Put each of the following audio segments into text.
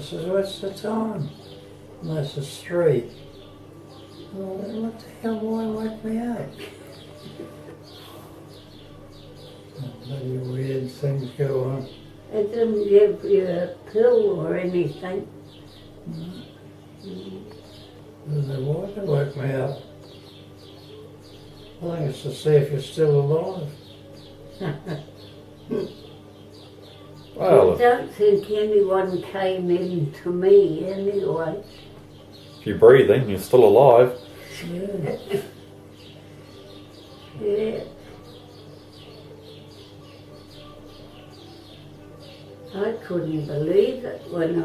says, what's the time? And I says, 3. Well, what the hell, why wake me up? Bloody weird things go on. It didn't give you a pill or anything. And they wanted to wake me up. I think it's to see if you're still alive. Well, I don't think anyone came in to me anyway. if you're breathing, you're still alive. Yeah. Yeah. I couldn't believe it when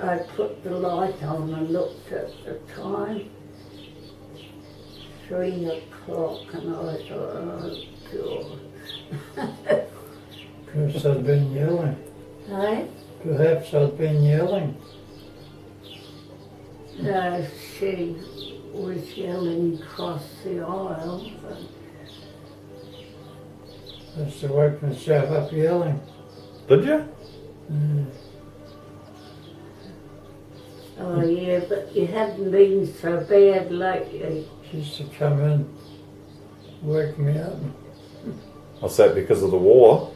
I put the light on and looked at the time. 3 o'clock, and I thought, oh God. Perhaps I'd been yelling. Hey? Perhaps I'd been yelling. She was yelling across the aisle. I used to wake myself up yelling. Did you? Oh yeah, but you haven't been so bad lately. She used to come in, wake me up. Was that because of the war?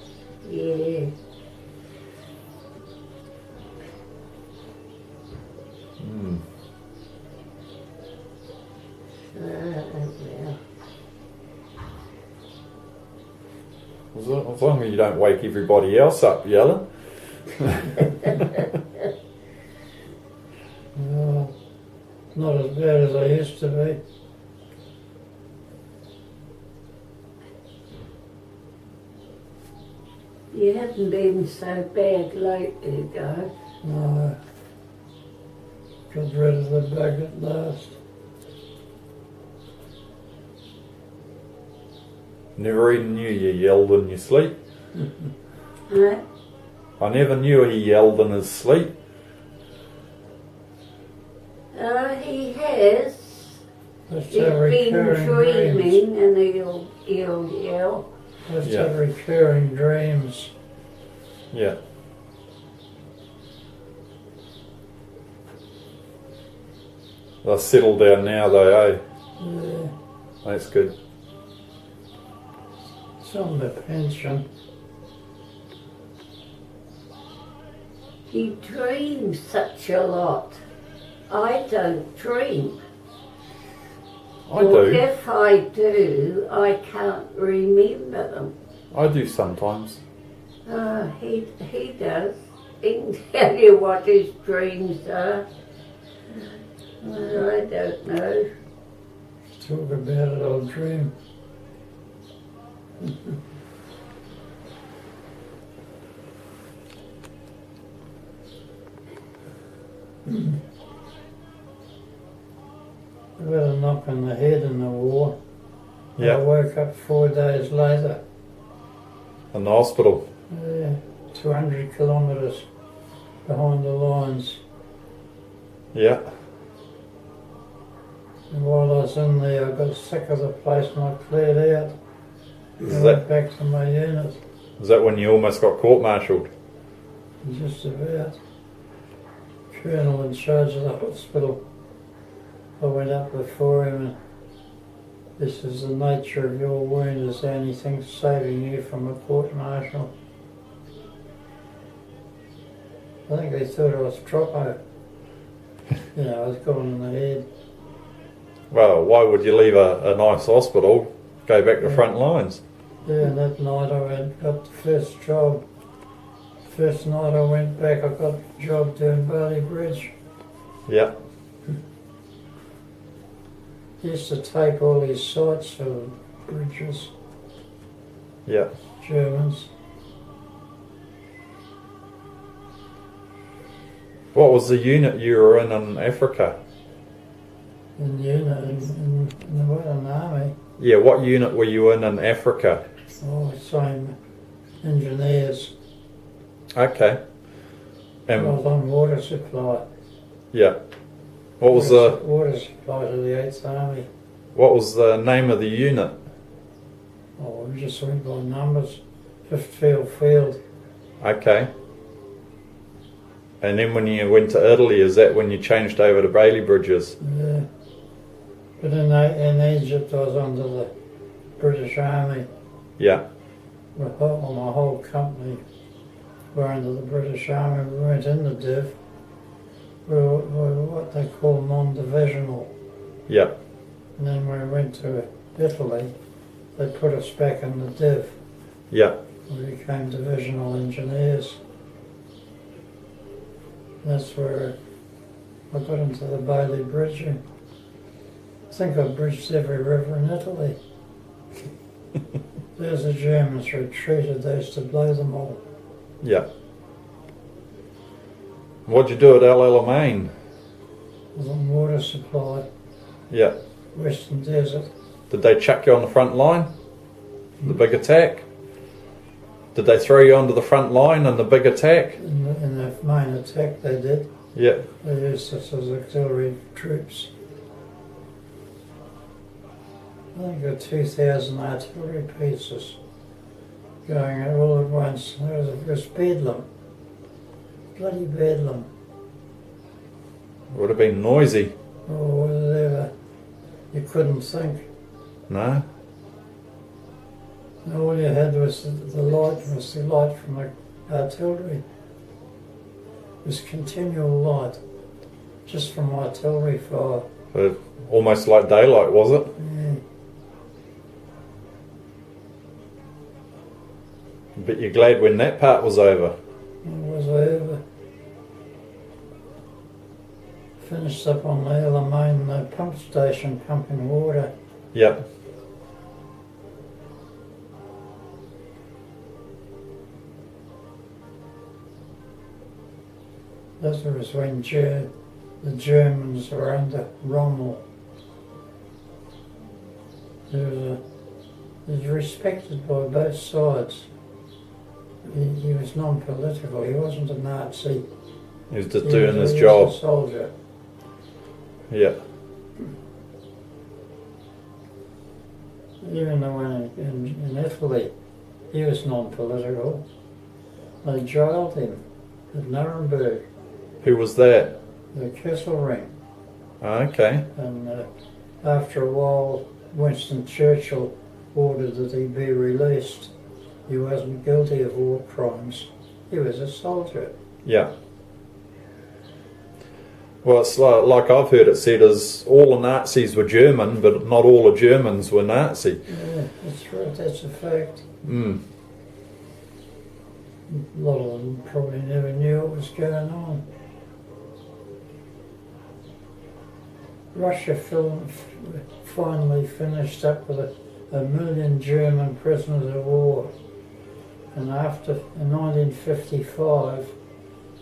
Yeah. Hmm. Well. As long as you don't wake everybody else up yelling. No, not as bad as I used to be. You haven't been so bad lately, though. No, got rid of the bug at last. Never even knew you yelled in your sleep. Huh? I never knew he yelled in his sleep. He has. Just He's have been recurring dreams. dreaming and he'll yell. Just Yeah. have recurring dreams. Yeah. They're settled down now though, eh? Yeah. That's good. It's on the pension. He dreams such a lot. I don't dream. I Or do. if I do, I can't remember them. I do sometimes. He does. He can tell you what his dreams are. Well, I don't know. Talk about it, I'll dream. I got a knock on the head in the war. Yeah. I woke up 4 days later. In the hospital. 200 kilometres behind the lines. Yeah. And while I was in there, I got sick of the place and I cleared out. Is I that went back to my unit. is that when you almost got court-martialed? Just about. Colonel in charge of the hospital. I went up before him and this is the nature of your wound. Is there anything saving you from a court-martial? I think they thought I was Troppo. You know, I was gone in the head. Well, why would you leave a nice hospital, go back to front lines? Yeah, and that night I got the first job. First night I went back, I got a job doing Barley Bridge. Yeah. Used to take all these sites for the bridges, Yeah. Germans. What was the unit you were in Africa? In unit, in the army. Yeah, what unit were you in Africa? Oh, same engineers. Okay. I was on water supply. Yeah. What was water supply to the 8th Army. what was the name of the unit? Oh, we just went by numbers. 5th Field. Okay. And then when you went to Italy, is that when you changed over to Bailey bridges? Yeah. But in Egypt, I was under the British Army. Yeah. My whole company were under the British Army. We weren't in the div. We were what they call non-divisional. Yeah. And then when we went to Italy, they put us back in the div. Yeah. We became divisional engineers. That's where I got into the Bailey bridging. I think I bridged every river in Italy. There's the Germans retreated, they used to blow them all. Yeah. What'd you do at El Alamein? It was on water supply, Yeah. Western Desert. Did they chuck you on the front line? The big attack? Did they throw you onto the front line in the big attack? In the main attack they did. Yeah. They used us as auxiliary troops. I think there were 2,000 artillery pieces going all at once. It was bedlam. Bloody bedlam. Would have been noisy. Or whatever. You couldn't think. No? And all you had was the light from the artillery. It was continual light, just from artillery fire. Almost like daylight, was it? Yeah. But you're glad when that part was over. It was over. Finished up on the Alamein pump station pumping water. Yeah. That was when the Germans were under Rommel. He was respected by both sides. He was non-political. He wasn't a Nazi. He was just doing his He job. was a soldier. Yeah. Even the one in Italy, he was non-political. They jailed him at Nuremberg, Who was that? the Kessel Ring. Okay. And after a while, Winston Churchill ordered that he be released. He wasn't guilty of war crimes. He was a soldier. Yeah. Well, it's like I've heard it said, is all the Nazis were German, but not all the Germans were Nazi. Yeah, that's right. That's a fact. Mm. A lot of them probably never knew what was going on. Russia finally finished up with a million German prisoners of war. And in 1955,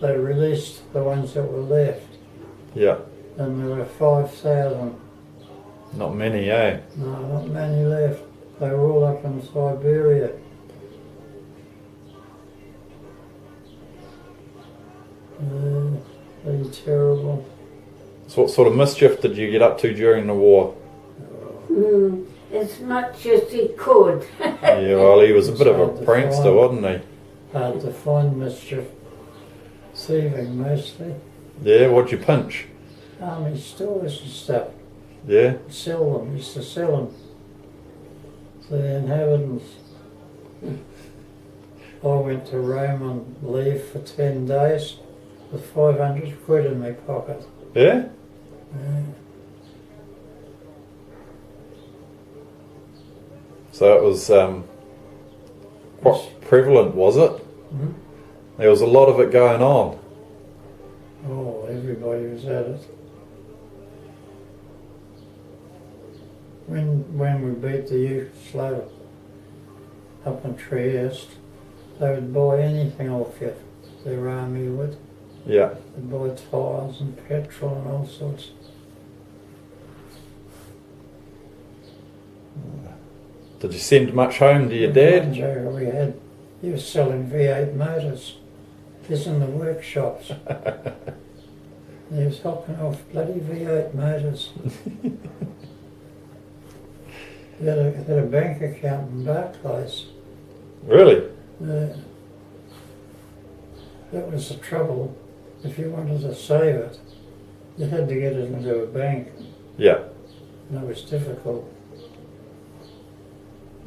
they released the ones that were left. Yeah. And there were 5,000. Not many, eh? No, not many left. They were all up in Siberia. Pretty terrible. So what sort of mischief did you get up to during the war? As much as he could. Yeah, well, he was a bit of a Hard to prankster, find. wasn't he? Hard to find mischief. Thieving mostly. Yeah, what'd you pinch? Army stores and stuff. Yeah? Sell them, used to sell them to the inhabitants. I went to Rome on leave for 10 days with 500 quid in my pocket. Yeah? So it was quite prevalent, was it? Mhm. There was a lot of it going on. Oh, everybody was at it. When we beat the Yugoslav up in Trieste, they would buy anything off you. Their army would. Yeah. They'd buy tyres and petrol and all sorts. Did you send much home to your dad? Joe we had, he was selling V8 motors. He's in the workshops. He was hopping off bloody V8 motors. He had a bank account in Barclays. Really? That was the trouble. if you wanted to save it, you had to get it into a bank, Yeah. and it was difficult.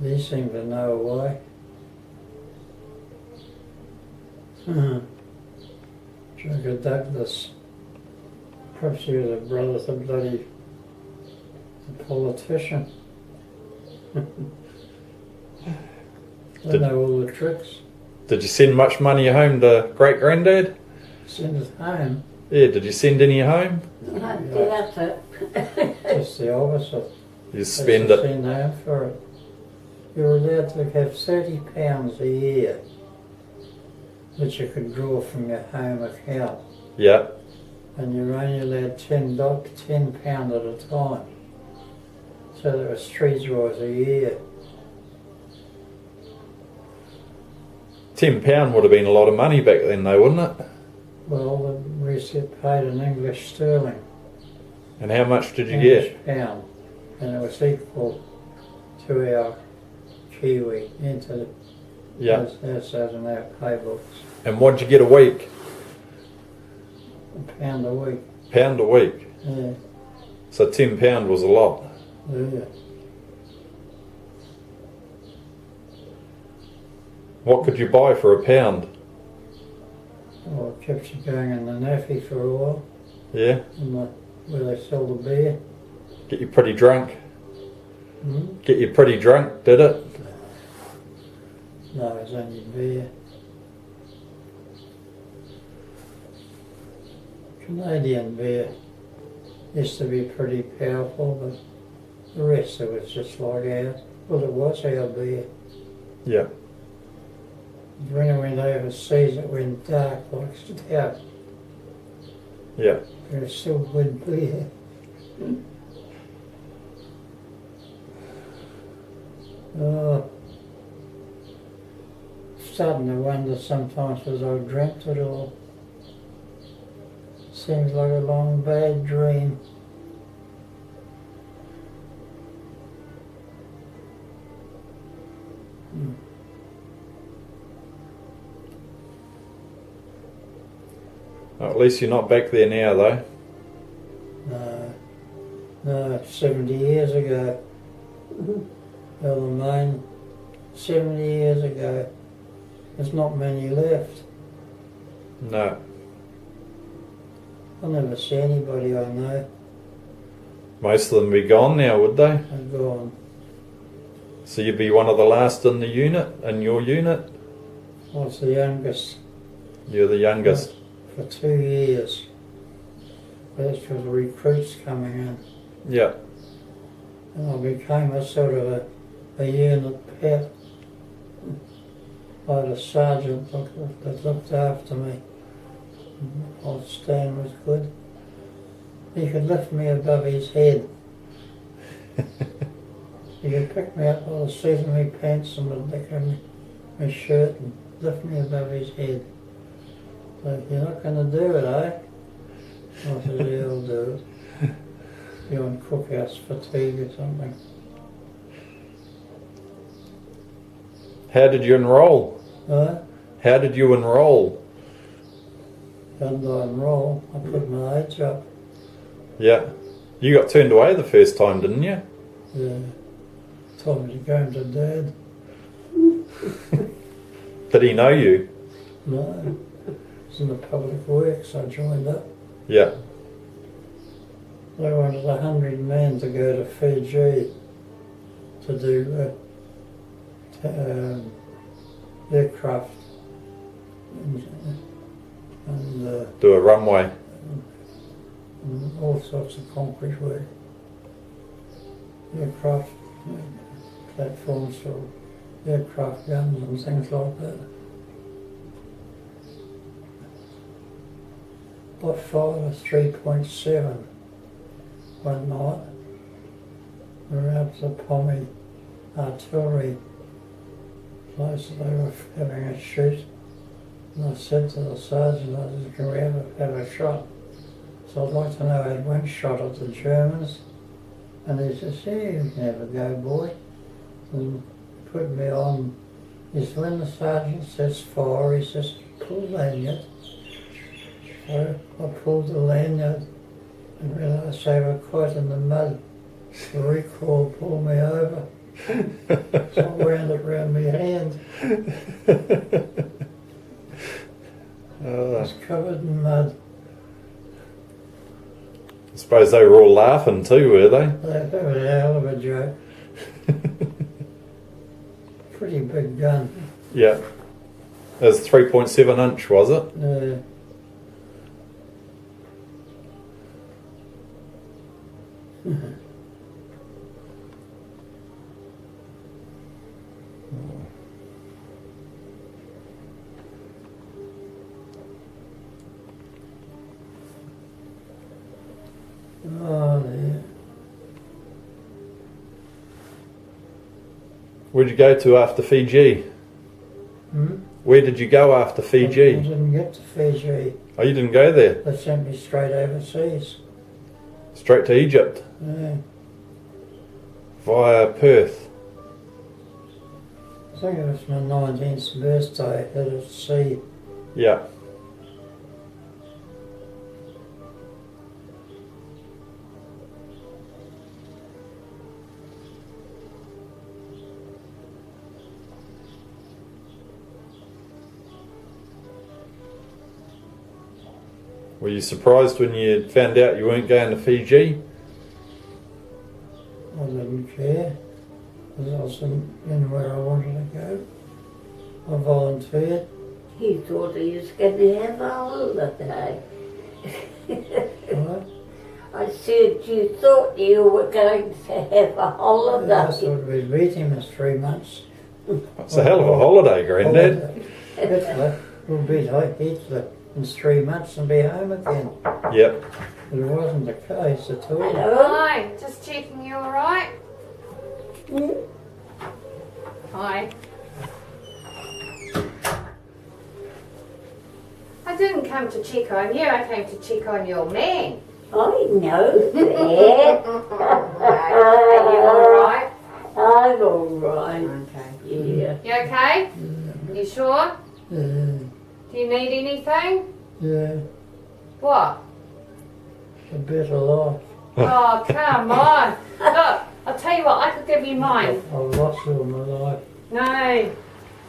They seem to know why. Sugar Douglas. Perhaps he was a brother to bloody politician. They know all the tricks. Did you send much money home to great granddad? Send it home. Yeah, did you send any home? I doubt it. Just the opposite. You spend They it. send home for it. You're allowed to have £30 a year, which you could draw from your home account, Yeah. and you're only allowed £10 at a time. So there was 3 draws a year. £10 would have been a lot of money back then, though, wouldn't it? Well, the rest get paid in English sterling. And how much did you English get? pound, and it was equal to our Kiwi into Yeah. that's out in our pay books. And what'd you get a week? £1 a week. £1 a week. Yeah, So £10 was a lot. yeah. What could you buy for £1? Well, it kept you going in the naffy for a while, Yeah. where they sell the beer. Get you pretty drunk. Hmm? Get you pretty drunk, did it? No, it's only beer. Canadian beer used to be pretty powerful, but the rest of it's just like ours. Well, it was our beer. Yeah. When it went overseas, it went dark like stout. Yeah. But it's still good beer. Oh, starting to wonder sometimes as I dreamt it all. Seems like a long bad dream. Well, at least you're not back there now, though. No, 70 years ago. Main, 70 years ago. There's not many left. No. I'll never see anybody I know. Most of them be gone now, would they? They're gone. So you'd be one of the last in the unit, in your unit? I was the youngest You're the youngest. for 2 years. That's for the recruits coming in. Yeah. And I became a sort of a unit pet. I had a sergeant that looked after me. Old Stan was good. He could lift me above his head. He could pick me up by the seat of my pants and the neck of my shirt and lift me above his head. So, you're not going to do it, eh? I said, yeah, I'll do it. You on cookhouse fatigue or something. How did you enroll? Huh? How did you enroll? Didn't I enroll? I put my age up. Yeah. You got turned away the first time, didn't you? Yeah. Told me to go home to Dad. Did he know you? No. It's in the public works. I joined up. Yeah. They wanted 100 men to go to Fiji to do aircraft and Do a runway. all sorts of concrete work. Aircraft platforms for aircraft guns and things like that. I fired a 3.7 one night. We were out to Pommy artillery place that they were having a shoot. And I said to the sergeant, I said, can we have a shot? So I'd like to know, I had one shot at the Germans. And he says, yeah, you can have a go, boy. And put me on. He said, when the sergeant says fire, he says, pull lanyard. So I pulled the lanyard and realised they were quite in the mud. The recoil pulled me over. So I wound it round my hand. It was covered in mud. I suppose they were all laughing too, were they? That was a hell of a joke. Pretty big gun. Yeah. It was 3.7 inch, was it? Oh dear. Where'd you go to after Fiji? Where did you go after I Fiji? didn't get to Fiji. Oh, you didn't go there? They sent me straight overseas. Straight to Egypt? Yeah. Via Perth? I think it was my 19th birthday at sea. Yeah. Were you surprised when you found out you weren't going to Fiji? I didn't care, because I was in where I wanted to go. I volunteered. He thought he was going to have a holiday. Right? I said, you thought you were going to have a I holiday. thought we'd beat him in 3 months. It's a hell of a holiday, Granddad. Hitler, we'll beat Hitler in 3 months and be home again. Yep. But it wasn't the case at all. Hello? Hi, just checking you alright? Hi. I didn't come to check on you, I came to check on your man. I know that. Are you alright? I'm all right. Okay. Yeah. You okay? You sure? Yeah, Do you need anything? yeah, What? a better life. Oh, come on. Look, I'll tell you what, I could give you mine. I've lost all my life. No.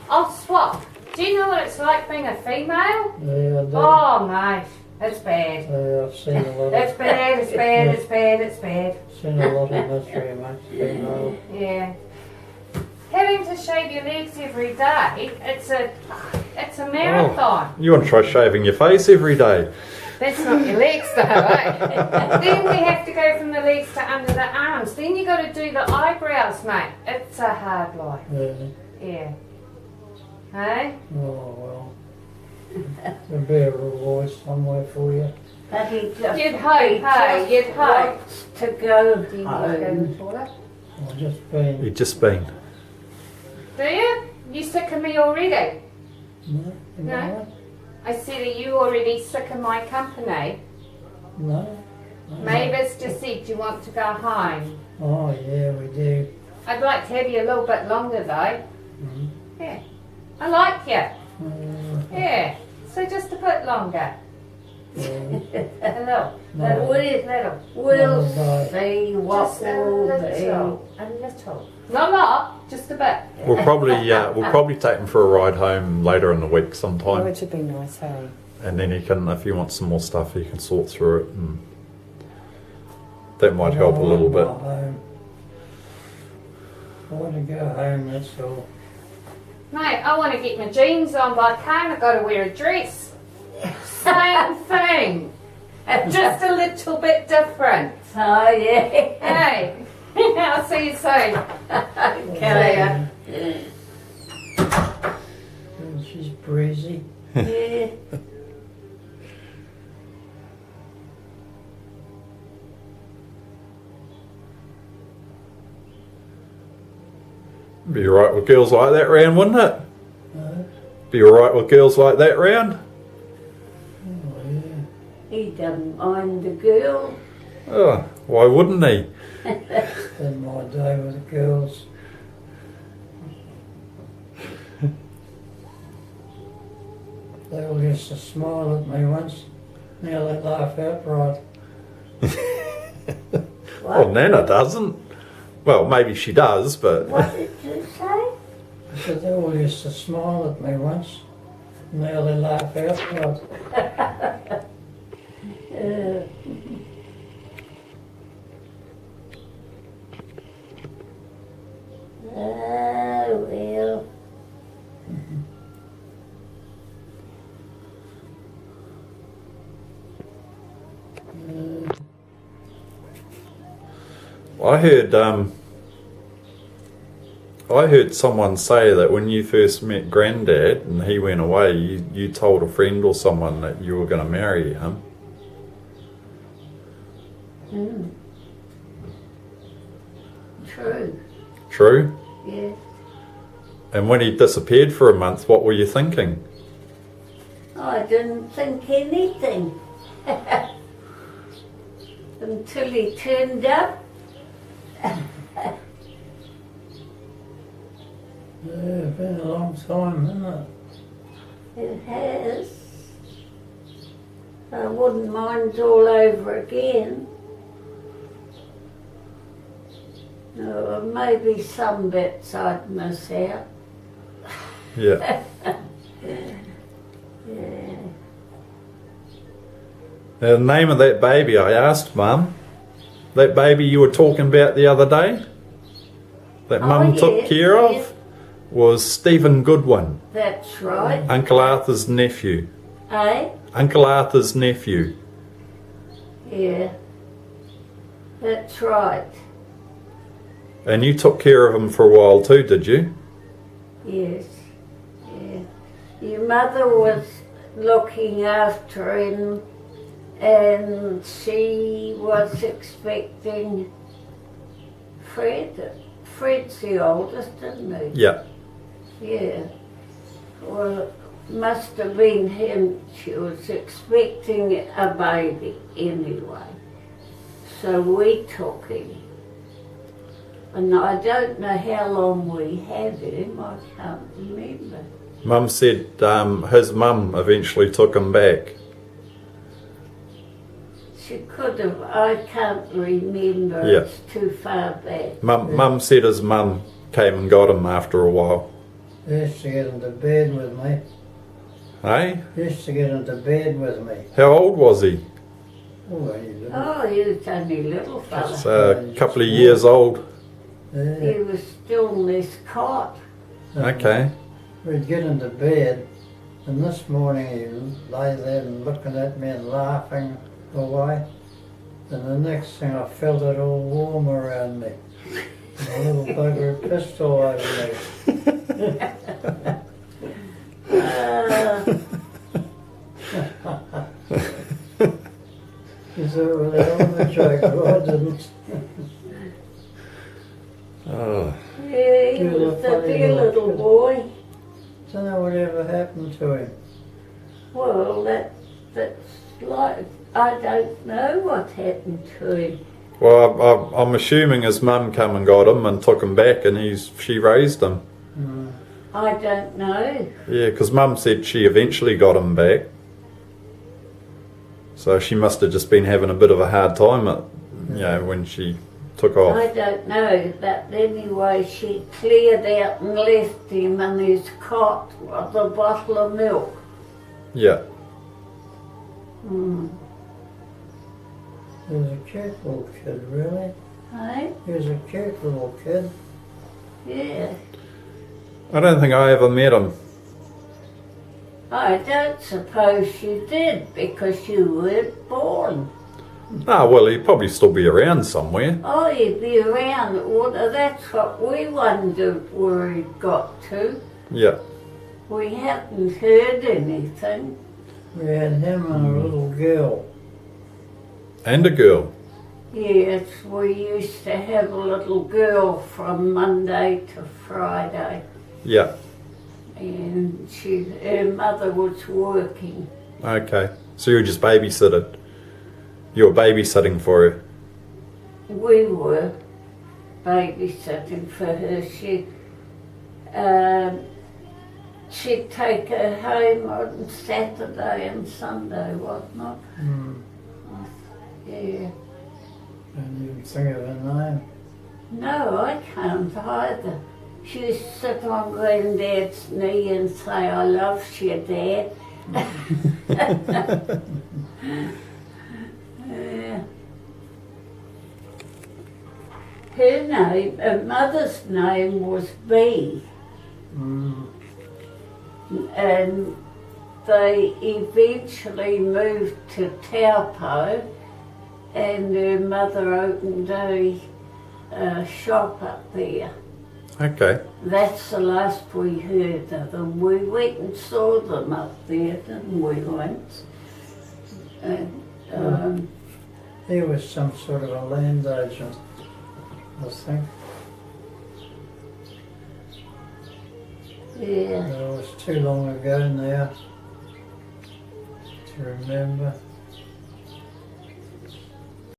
I'll swap. Do you know what it's like being a female? Yeah, I do. Oh, mate. It's bad. I've seen a lot It's of, bad, it's bad, it's bad, it's bad. seen a lot of mystery amongst females. Yeah. Having to shave your legs every day, it's a marathon. You want to try shaving your face every day? That's not your legs though, eh? Then we have to go from the legs to under the arms. Then you got to do the eyebrows, mate. It's a hard life. Yeah. Yeah. Hey? Oh well. There'll be a reward somewhere for you. But he just, You'd hope, hey, you'd hope. wants to go Do you need to go to the home. toilet? I've just been. You've just been. Do you? You sick of me already? No? No. I said, are you already sick of my company? No? Mavis just said you want to go home. Oh yeah, we do. I'd like to have you a little bit longer though. Mhm. Yeah. I like you. Yeah. Yeah. So just a bit longer. A little. No. Little. We'll No. see what Just a will be. little. A little. Not a lot, just a bit. We'll probably take him for a ride home later in the week Oh, sometime, it should be nice, hey? and then he can, if he wants some more stuff, he can sort through it, and that might help a little bit. I want to go home, that's all. Mate, I want to get my jeans on, but I can't. I've got to wear a dress. Same thing. Just a little bit different. Oh yeah. Hey. I'll see you soon. Okay. And she's breezy. Yeah. Be alright with girls like that round, wouldn't it? No? Be alright with girls like that round? Oh yeah. He doesn't mind the girl. Oh, why wouldn't he? Spend my day with the girls. They all used to smile at me once. nearly laugh outright. Well, Nana doesn't. Well, maybe she does, but What did you say? I said they all used to smile at me once, nearly laugh outright. Oh, well. I heard someone say that when you first met Granddad and he went away, you told a friend or someone that you were going to marry him. True. True? Yeah. And when he disappeared for a month, what were you thinking? I didn't think anything. Until he turned up. Yeah, it's been a long time, hasn't it? It has. I wouldn't mind all over again. No, maybe some bits I'd miss out. Yeah. Yeah. The name of that baby, I asked Mum. That baby you were talking about the other day, that Mum took care of, was Stephen Goodwin, That's right. Uncle Arthur's nephew. Eh? Uncle Arthur's nephew. Yeah. That's right. And you took care of him for a while too, did you? Yes. Yeah. Your mother was looking after him and she was expecting Fred. Fred's the oldest, isn't he? Yeah. Yeah. Well, must have been him. She was expecting a baby anyway. So we took him. And I don't know how long we had him. I can't remember. Mum said his mum eventually took him back. She could have. I can't remember. Yeah. It's too far back. Mum said his mum came and got him after a while. He used to get into bed with me. Hey? He used to get into bed with me. How old was he? Oh, he didn't. Oh, he was only a little fella. So a couple of years old. Yeah. He was still in this cot. Okay. We'd get into bed, and this morning he lay there and looking at me and laughing away. And the next thing I felt it all warm around me. And a little bugger pissed all over me. He thought it was a hell of a joke, but I didn't. Oh. Yeah, he You was look a funny, dear little little boy. Don't know whatever happened to him. Well, that's like, I don't know what happened to him. Well, I'm assuming his mum come and got him and took him back, and she raised him. I don't know. Yeah, because Mum said she eventually got him back. So she must have just been having a bit of a hard time, when she took off. I don't know, but anyway, she cleared out and left him in his cot with a bottle of milk. Yeah. He was a cute little kid, really. Hey? He was a cute little kid. Yeah. I don't think I ever met him. I don't suppose you did because you weren't born. Ah, well, he'd probably still be around somewhere. Oh, he'd be around. Well, that's what we wondered where he got to. Yeah. We hadn't heard anything. We had him and a little girl. And a girl. Yes, we used to have a little girl from Monday to Friday. Yeah. And her mother was working. Okay. So you were just babysitting. You were babysitting for her. We were babysitting for her. she'd take her home on Saturday and Sunday, whatnot. Mm. Yeah. And you can think of her name. No, I can't either. She used to sit on Granddad's knee and say, I love you, Dad. Yeah. Her name, her mother's name was Bee. Mm. And they eventually moved to Taupo, and her mother opened a shop up there. Okay. That's the last we heard of them. We went and saw them up there, didn't we, once? And, He was some sort of a land agent, I think. yeah. It was too long ago now to remember.